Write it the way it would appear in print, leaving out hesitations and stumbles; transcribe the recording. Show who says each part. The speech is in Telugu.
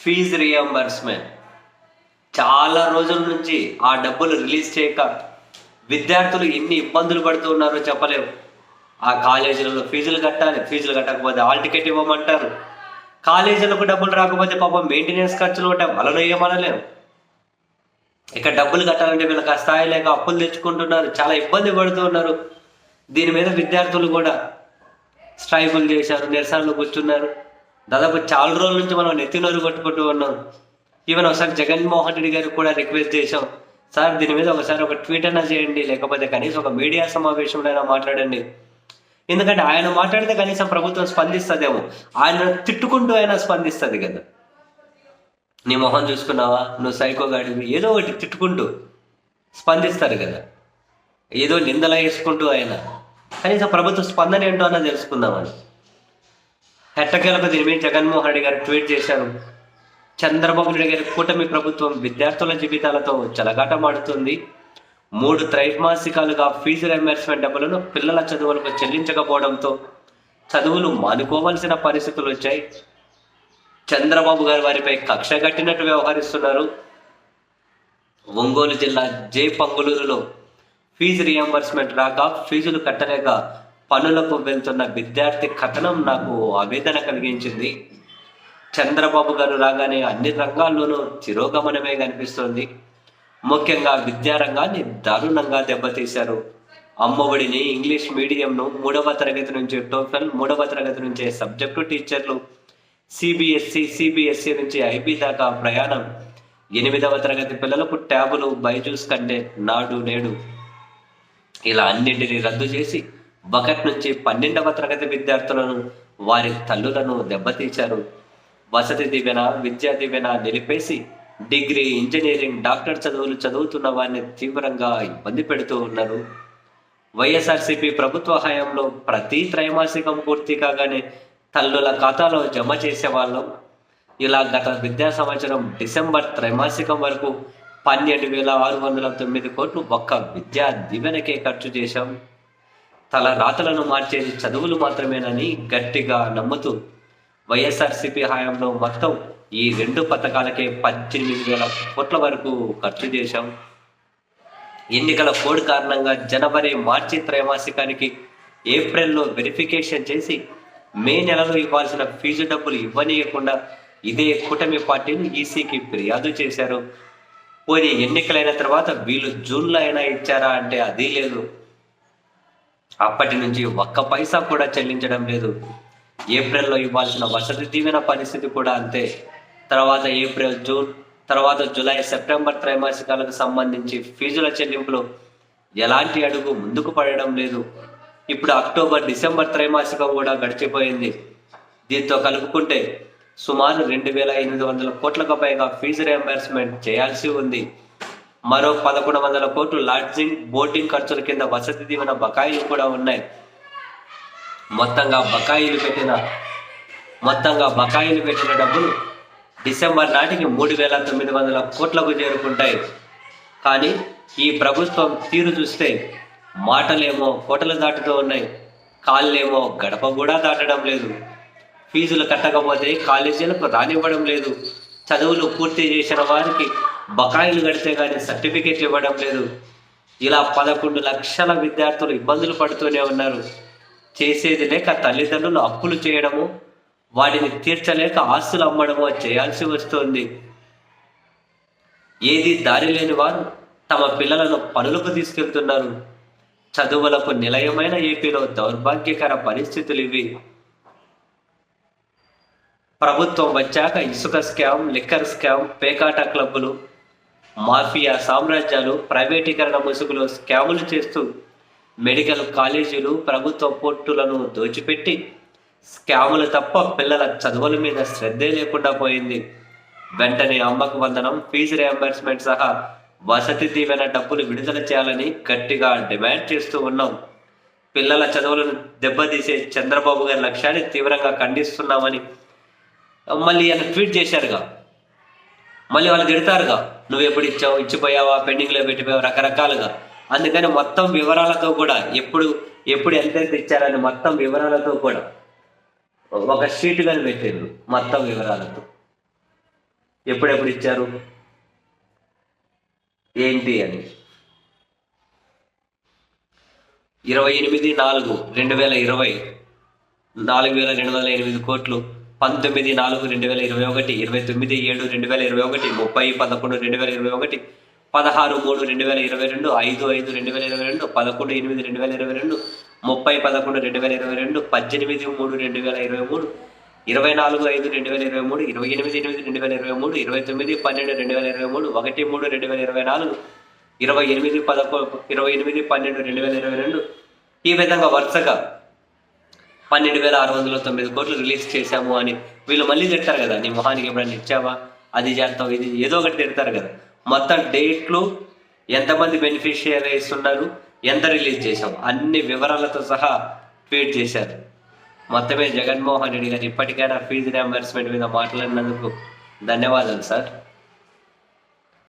Speaker 1: ఫీజు రియంబర్స్మెంట్ చాలా రోజుల నుంచి ఆ డబ్బులు రిలీజ్ చేయక విద్యార్థులు ఎన్ని ఇబ్బందులు పడుతూ ఉన్నారో చెప్పలేము. ఆ కాలేజీలలో ఫీజులు కట్టాలి, ఫీజులు కట్టకపోతే హాల్ టికెట్ ఇవ్వమంటారు. కాలేజీలకు డబ్బులు రాకపోతే పాపం మెయింటెనెన్స్ ఖర్చులు ఉంటాయి, వాళ్ళను ఏమనలేము. ఇక డబ్బులు కట్టాలంటే వీళ్ళకి ఆ స్థాయి లేక అప్పులు తెచ్చుకుంటున్నారు, చాలా ఇబ్బంది పడుతూ ఉన్నారు. దీని మీద విద్యార్థులు కూడా స్ట్రైకులు చేశారు, నిరసనలు కూర్చున్నారు. దాదాపు చాలా రోజుల నుంచి మనం నెత్తినోరు కొట్టుకుంటూ ఉన్నాం. ఈవెన్ ఒకసారి జగన్మోహన్ రెడ్డి గారికి కూడా రిక్వెస్ట్ చేశాం, సార్ దీని మీద ఒకసారి ఒక ట్వీట్ అయినా చేయండి, లేకపోతే కనీసం ఒక మీడియా సమావేశంలో అయినా మాట్లాడండి. ఎందుకంటే ఆయన మాట్లాడితే కనీసం ప్రభుత్వం స్పందిస్తుందేమో, ఆయన తిట్టుకుంటూ అయినా స్పందిస్తుంది కదా. నీ మొహం చూసుకున్నావా, నువ్వు సైకోగాడివి, ఏదో ఒకటి తిట్టుకుంటూ స్పందిస్తారు కదా, ఏదో నిందల వేసుకుంటూ ఆయన కనీసం ప్రభుత్వ స్పందన ఏంటో అన్న తెలుసుకుందామని. ఎట్టకేలకు దీని మీద జగన్మోహన్ రెడ్డి గారు ట్వీట్ చేశారు. చంద్రబాబు నాయుడు గారి కూటమి ప్రభుత్వం విద్యార్థుల జీవితాలతో చెలగాటమాడుతుంది. 3 త్రైమాసికాలుగా ఫీజు రియంబర్స్మెంట్ డబ్బులను పిల్లల చదువులకు చెల్లించకపోవడంతో చదువులు మానుకోవాల్సిన పరిస్థితులు వచ్చాయి. చంద్రబాబు గారు వారిపై కక్ష కట్టినట్టు వ్యవహరిస్తున్నారు. ఒంగోలు జిల్లా జే పంగులూరులో ఫీజు రియంబర్స్మెంట్ రాక ఫీజులు కట్టలేక పనులకు వెళ్తున్న విద్యార్థి కథనం నాకు ఆవేదన కలిగించింది. చంద్రబాబు గారు రాగానే అన్ని రంగాల్లోనూ తిరోగమనమే కనిపిస్తోంది. ముఖ్యంగా విద్యారంగాన్ని దారుణంగా దెబ్బతీశారు. అమ్మఒడిని, ఇంగ్లీష్ మీడియంను 3వ తరగతి నుంచి టోఫెల్, 3వ తరగతి నుంచే సబ్జెక్టు టీచర్లు, సిబిఎస్ఈ నుంచి ఐబీ దాకా ప్రయాణం, 8వ తరగతి పిల్లలకు ట్యాబులు, బైజూస్ కంటే నాడు నేడు ఇలా అన్నింటినీ రద్దు చేసి బకెట్ నుంచి 12వ తరగతి విద్యార్థులను, వారి తల్లులను దెబ్బతీశారు. Vasathi Deevena, Vidya Deevena నిలిపేసి degree, engineering, doctor చదువులు చదువుతున్న వారిని తీవ్రంగా ఇబ్బంది పెడుతూ ఉన్నారు. వైఎస్ఆర్సీపీ ప్రభుత్వ హయాంలో ప్రతి త్రైమాసికం పూర్తి కాగానే తల్లుల ఖాతాలో జమ చేసేవాళ్ళం. ఇలా గత విద్యా సంవత్సరం డిసెంబర్ త్రైమాసికం వరకు 12,609 కోట్లు ఒక్క విద్యా దీవెనకే ఖర్చు చేశాం. తల రాతలను మార్చేది చదువులు మాత్రమేనని గట్టిగా నమ్ముతూ వైఎస్ఆర్సీపీ హయాంలో మొత్తం ఈ 2 పథకాలకే 18,000 కోట్ల వరకు ఖర్చు చేశాం. ఎన్నికల కోడ్ కారణంగా జనవరి, మార్చి త్రైమాసికానికి ఏప్రిల్లో వెరిఫికేషన్ చేసి మే నెలలో ఇవ్వాల్సిన ఫీజు డబ్బులు ఇవ్వనీయకుండా ఇదే కూటమి పార్టీలు ఈసీకి ఫిర్యాదు చేశారు. పోనీ ఎన్నికలైన తర్వాత వీళ్ళు జూన్లో అయినా ఇచ్చారా అంటే అది లేదు. అప్పటి నుంచి ఒక్క పైసా కూడా చెల్లించడం లేదు. ఏప్రిల్లో ఇవ్వాల్సిన వసతి దీవెన పరిస్థితి కూడా అంతే. తర్వాత ఏప్రిల్, జూన్, తర్వాత జూలై, సెప్టెంబర్ త్రైమాసికాలకు సంబంధించి ఫీజుల చెల్లింపులో ఎలాంటి అడుగు ముందుకు పడడం లేదు. ఇప్పుడు అక్టోబర్, డిసెంబర్ త్రైమాసికం కూడా గడిచిపోయింది. దీంతో కలుపుకుంటే సుమారు 2,800 కోట్లకు పైగా ఫీజు రియంబర్స్మెంట్ చేయాల్సి ఉంది. మరో 1,100 కోట్లు లాడ్జింగ్, బోర్డింగ్ ఖర్చుల కింద వసతి దీవెన బకాయిలు కూడా ఉన్నాయి. మొత్తంగా బకాయిలు పెట్టిన డబ్బులు డిసెంబర్ నాటికి 3,900 కోట్లకు చేరుకుంటాయి. కానీ ఈ ప్రభుత్వం తీరు చూస్తే మాటలేమో కోటలు దాటుతూ ఉన్నాయి, కాళ్ళేమో గడప కూడా దాటడం లేదు. ఫీజులు కట్టకపోతే కాలేజీలకు రానివ్వడం లేదు. చదువులు పూర్తి చేసిన వారికి బకాయిలు కడితే కానీ సర్టిఫికెట్లు ఇవ్వడం లేదు. ఇలా 11 లక్షల విద్యార్థులు ఇబ్బందులు పడుతూనే ఉన్నారు. చేసేది లేక తల్లిదండ్రులు అప్పులు చేయడము, వాటిని తీర్చలేక ఆస్తులు అమ్మడమో చేయాల్సి వస్తుంది. ఏది దారి లేని వారు తమ పిల్లలను పనులకు తీసుకెళ్తున్నారు. చదువులకు నిలయమైన ఏపీలో దౌర్భాగ్యకర పరిస్థితులు ఇవి. ప్రభుత్వం వచ్చాక ఇసుక స్కామ్, లిక్కర్ స్కామ్, పేకాట క్లబ్బులు, మాఫియా సామ్రాజ్యాలు, ప్రైవేటీకరణ ముసుగులో స్కాములు చేస్తూ మెడికల్ కాలేజీలు, ప్రభుత్వ పోర్టులను దోచిపెట్టి స్కాములు తప్ప పిల్లల చదువుల మీద శ్రద్ధే లేకుండా పోయింది. వెంటనే అమ్మకు వందనం, ఫీజు రియంబర్స్మెంట్ సహా వసతి దీవెన డబ్బులు విడుదల చేయాలని గట్టిగా డిమాండ్ చేస్తూ ఉన్నాం. పిల్లల చదువులను దెబ్బతీసే చంద్రబాబు గారి లక్ష్యాన్ని తీవ్రంగా ఖండిస్తున్నామని మళ్ళీ ఆయన ట్వీట్ చేశారుగా. మళ్ళీ వాళ్ళు తిడతారుగా, నువ్వు ఎప్పుడు ఇచ్చావు, ఇచ్చిపోయావా, పెండింగ్లో పెట్టిపోయావు, రకరకాలుగా. అందుకని మొత్తం వివరాలతో కూడా ఎప్పుడు ఎంతెంత ఇచ్చారని మొత్తం వివరాలతో కూడా ఒక షీట్ కానీ పెట్టారు మొత్తం వివరాలతో. ఎప్పుడెప్పుడు ఇచ్చారు ఏంటి అని. 28/4/2020 4,208 కోట్లు, 19/4/2021, 29/7/2021, 30/11/2021, 16/3/2022, 5/5/2022, 11/8/2022, 30/11/2022, 18/3/2023, 24/5/2023, 28/8/2023, 29/12/2023, 1/3/2024, 28/12/2022, ఈ విధంగా వరుసగా 12,609 కోట్లు రిలీజ్ చేశాము అని వీళ్ళు మళ్ళీ తిడతారు కదా, నీ మొహానికి ఎప్పుడైనా ఇచ్చావా, అది చేస్తావు, ఇది ఏదో ఒకటి తిడతారు కదా. మొత్తం డేట్లు, ఎంతమంది బెనిఫిషియరీస్ ఉన్నారు, ఎంత రిలీజ్ చేశాం, అన్ని వివరాలతో సహా ట్వీట్ చేశారు. మొత్తమే జగన్మోహన్ రెడ్డి గారు ఇప్పటికైనా ఫీజు రియంబర్స్మెంట్ మీద మాట్లాడినందుకు ధన్యవాదాలు సార్.